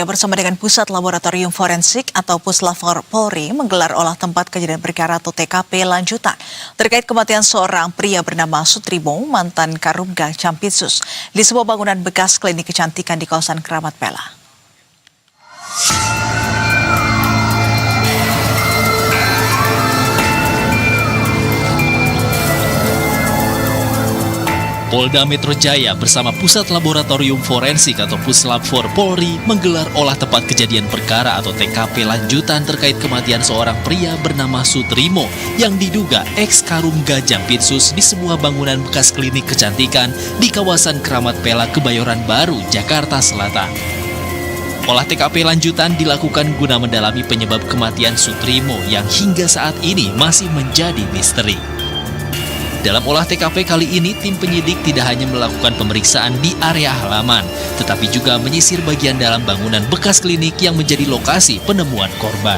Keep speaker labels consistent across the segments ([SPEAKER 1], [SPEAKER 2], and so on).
[SPEAKER 1] Bersama dengan Pusat Laboratorium Forensik atau Puslap Polri menggelar olah tempat kejadian perkara atau TKP lanjutan terkait kematian seorang pria bernama Sutrimo, mantan Karumga Jampitsus, di sebuah bangunan bekas klinik kecantikan di kawasan Keramat Pela.
[SPEAKER 2] Polda Metro Jaya bersama Pusat Laboratorium Forensik atau Puslap Polri menggelar olah tempat kejadian perkara atau TKP lanjutan terkait kematian seorang pria bernama Sutrimo yang diduga ex-Karumga Jampitsus di sebuah bangunan bekas klinik kecantikan di kawasan Keramat Pela, Kebayoran Baru, Jakarta Selatan. Olah TKP lanjutan dilakukan guna mendalami penyebab kematian Sutrimo yang hingga saat ini masih menjadi misteri. Dalam olah TKP kali ini, tim penyidik tidak hanya melakukan pemeriksaan di area halaman, tetapi juga menyisir bagian dalam bangunan bekas klinik yang menjadi lokasi penemuan korban.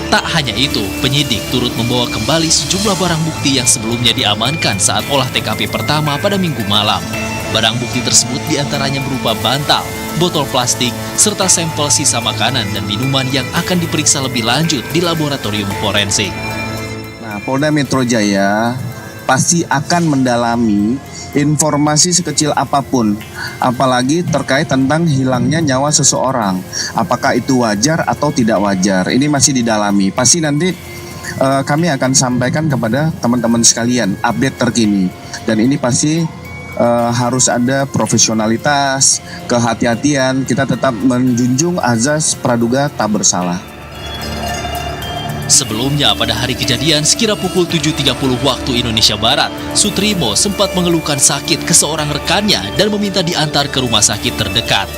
[SPEAKER 2] Tak hanya itu, penyidik turut membawa kembali sejumlah barang bukti yang sebelumnya diamankan saat olah TKP pertama pada Minggu malam. Barang bukti tersebut diantaranya berupa bantal, botol plastik, serta sampel sisa makanan dan minuman yang akan diperiksa lebih lanjut di laboratorium forensik.
[SPEAKER 3] Polda Metro Jaya pasti akan mendalami informasi sekecil apapun, apalagi terkait tentang hilangnya nyawa seseorang. Apakah itu wajar atau tidak wajar? Ini masih didalami. Pasti nanti kami akan sampaikan kepada teman-teman sekalian update terkini. Dan ini pasti harus ada profesionalitas, kehati-hatian. Kita tetap menjunjung azas praduga tak bersalah.
[SPEAKER 2] Sebelumnya pada hari kejadian sekira pukul 7.30 waktu Indonesia Barat, Sutrimo sempat mengeluhkan sakit ke seorang rekannya dan meminta diantar ke rumah sakit terdekat.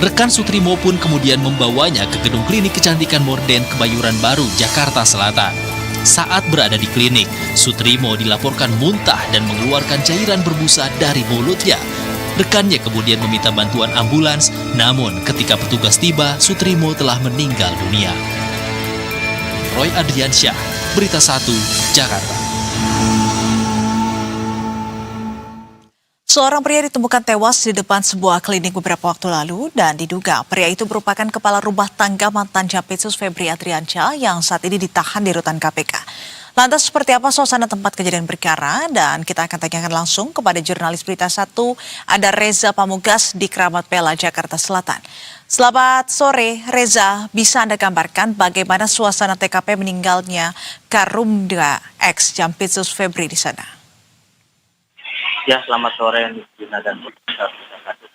[SPEAKER 2] Rekan Sutrimo pun kemudian membawanya ke gedung klinik kecantikan Morden Kebayoran Baru, Jakarta Selatan. Saat berada di klinik, Sutrimo dilaporkan muntah dan mengeluarkan cairan berbusa dari mulutnya. Rekannya kemudian meminta bantuan ambulans, namun ketika petugas tiba, Sutrimo telah meninggal dunia. Roy Adriansyah, Berita 1, Jakarta.
[SPEAKER 1] Seorang pria ditemukan tewas di depan sebuah klinik beberapa waktu lalu dan diduga pria itu merupakan kepala rumah tangga mantan Jampitsus Febri Adriansyah yang saat ini ditahan di rutan KPK. Lantas seperti apa suasana tempat kejadian perkara? Dan kita akan tanyakan langsung kepada jurnalis Berita 1, ada Reza Pamungkas di Keramat Pela, Jakarta Selatan. Selamat sore, Reza. Bisa Anda gambarkan bagaimana suasana TKP meninggalnya Karumga ex Jampitsus Febri di sana?
[SPEAKER 4] Ya, selamat sore, Nina dan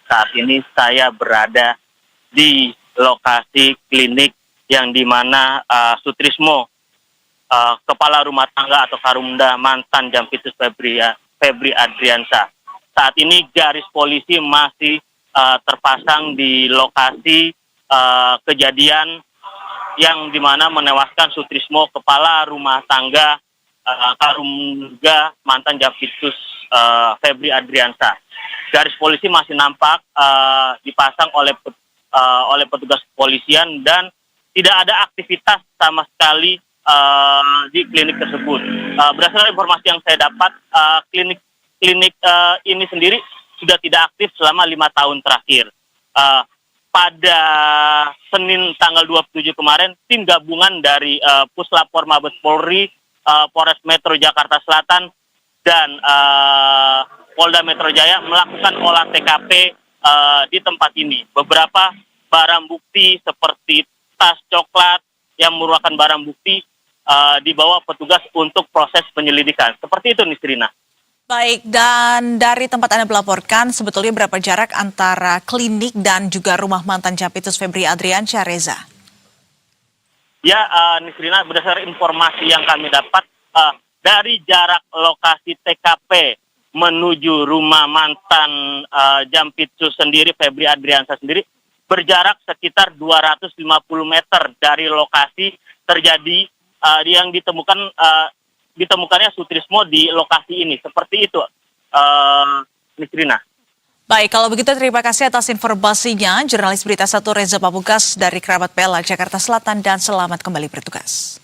[SPEAKER 4] saat ini saya berada di lokasi klinik yang dimana Sutrismo, kepala rumah tangga atau Karumga mantan Jampitsus Febri Adriansyah. Saat ini garis polisi masih terpasang di lokasi kejadian yang dimana menewaskan Sutrismo, kepala rumah tangga Karumga mantan Jampitsus Febri Adriansyah. Garis polisi masih nampak dipasang oleh petugas kepolisian dan tidak ada aktivitas sama sekali di klinik tersebut. Berdasarkan informasi yang saya dapat, klinik ini sendiri sudah tidak aktif selama 5 tahun terakhir. Pada Senin tanggal 27 kemarin, tim gabungan dari Puslap Mabes Polri, Polres Metro Jakarta Selatan, dan Polda Metro Jaya melakukan olah TKP di tempat ini. Beberapa barang bukti seperti tas coklat yang merupakan barang bukti dibawa petugas untuk proses penyelidikan. Seperti itu, Nisrina.
[SPEAKER 1] Baik, dan dari tempat Anda melaporkan, sebetulnya berapa jarak antara klinik dan juga rumah mantan Jampitsus Febri Adriansyah, Reza?
[SPEAKER 4] Ya, Nisrina, berdasarkan informasi yang kami dapat, dari jarak lokasi TKP menuju rumah mantan Jampitsus sendiri, Febri Adriansyah sendiri, berjarak sekitar 250 meter dari lokasi terjadi yang ditemukannya Sutrismo di lokasi ini. Seperti itu, Nisrina.
[SPEAKER 1] Baik, kalau begitu terima kasih atas informasinya. Jurnalis Berita 1 Reza Pamungkas dari Keramat Pela, Jakarta Selatan, dan selamat kembali bertugas.